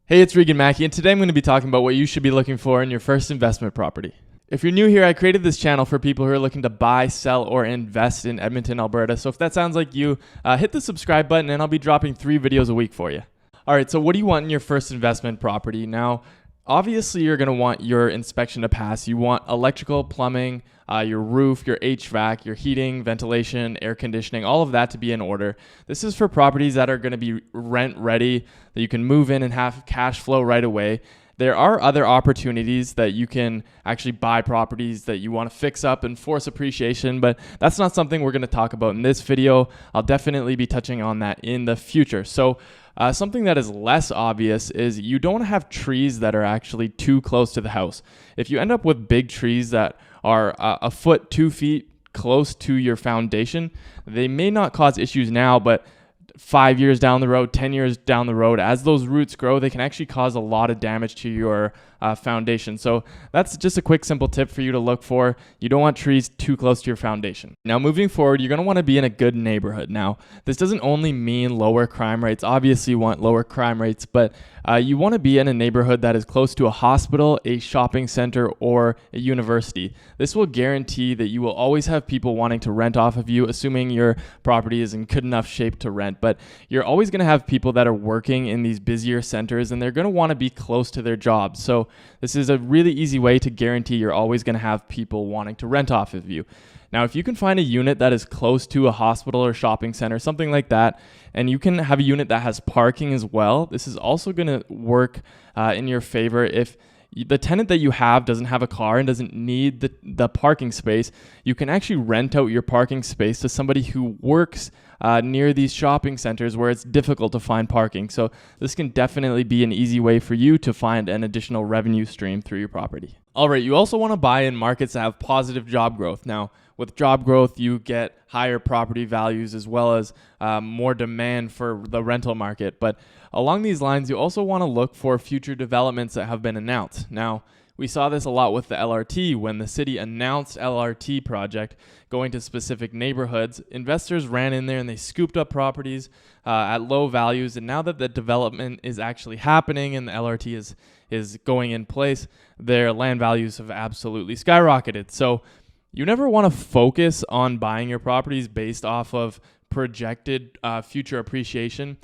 Hey, it's Regan Mackey, and today I'm going to be talking about what you should be looking for in your first investment property. If you're new here, I created this channel for people who are looking to buy, sell, or invest in Edmonton, Alberta. So if that sounds like you, hit the subscribe button and I'll be dropping 3 videos a week for you. All right, so what do you want in your first investment property? Now, obviously you're going to want your inspection to pass. You want electrical, plumbing, your roof, your HVAC, your heating, ventilation, air conditioning, all of that to be in order. This is for properties that are going to be rent ready, that you can move in and have cash flow right away. There are other opportunities that you can actually buy properties that you want to fix up and force appreciation, but that's not something we're going to talk about in this video. I'll definitely be touching on that in the future. So something that is less obvious is you don't have trees that are actually too close to the house. If you end up with big trees that are a foot, 2 feet close to your foundation, they may not cause issues now, but 5 years down the road, 10 years down the road, as those roots grow, they can actually cause a lot of damage to your foundation. So that's just a quick, simple tip for you to look for. You don't want trees too close to your foundation. Now, moving forward, you're going to want to be in a good neighborhood. Now, this doesn't only mean lower crime rates. Obviously, you want lower crime rates, but you want to be in a neighborhood that is close to a hospital, a shopping center, or a university. This will guarantee that you will always have people wanting to rent off of you, assuming your property is in good enough shape to rent. But you're always going to have people that are working in these busier centers, and they're going to want to be close to their jobs. So this is a really easy way to guarantee you're always going to have people wanting to rent off of you. Now, if you can find a unit that is close to a hospital or shopping center, something like that, and you can have a unit that has parking as well, this is also going to work in your favor. If the tenant that you have doesn't have a car and doesn't need the parking space, you can actually rent out your parking space to somebody who works near these shopping centers where it's difficult to find parking. So this can definitely be an easy way for you to find an additional revenue stream through your property. All right, you also want to buy in markets that have positive job growth. Now, with job growth, you get higher property values as well as more demand for the rental market. But along these lines, you also want to look for future developments that have been announced. Now, we saw this a lot with the LRT. When the city announced LRT project going to specific neighborhoods, investors ran in there and they scooped up properties at low values. And now that the development is actually happening and the LRT is going in place, their land values have absolutely skyrocketed. So you never want to focus on buying your properties based off of projected future appreciation.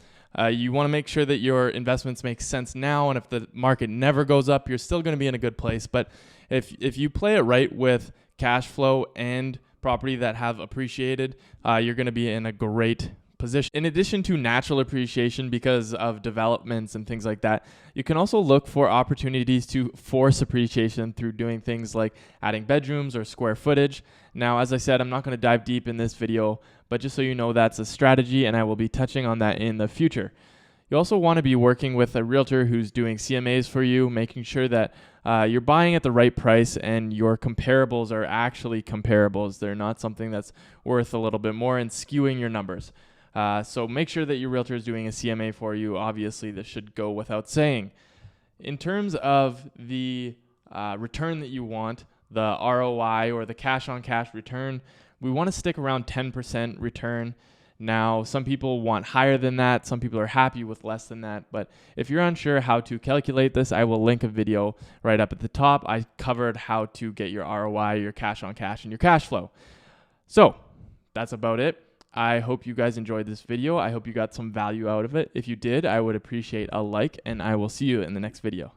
You want to make sure that your investments make sense now, and if the market never goes up, you're still going to be in a good place. But if you play it right with cash flow and property that have appreciated, you're going to be in a great position. In addition to natural appreciation because of developments and things like that, you can also look for opportunities to force appreciation through doing things like adding bedrooms or square footage. Now, as I said, I'm not going to dive deep in this video, but just so you know, that's a strategy, and I will be touching on that in the future. You also want to be working with a realtor who's doing CMAs for you, making sure that you're buying at the right price and your comparables are actually comparables. They're not something that's worth a little bit more and skewing your numbers. So make sure that your realtor is doing a CMA for you. Obviously, this should go without saying. In terms of the return that you want, the ROI or the cash on cash return, we want to stick around 10% return. Now, some people want higher than that. Some people are happy with less than that. But if you're unsure how to calculate this, I will link a video right up at the top. I covered how to get your ROI, your cash on cash, and your cash flow. So that's about it. I hope you guys enjoyed this video. I hope you got some value out of it. If you did, I would appreciate a like, and I will see you in the next video.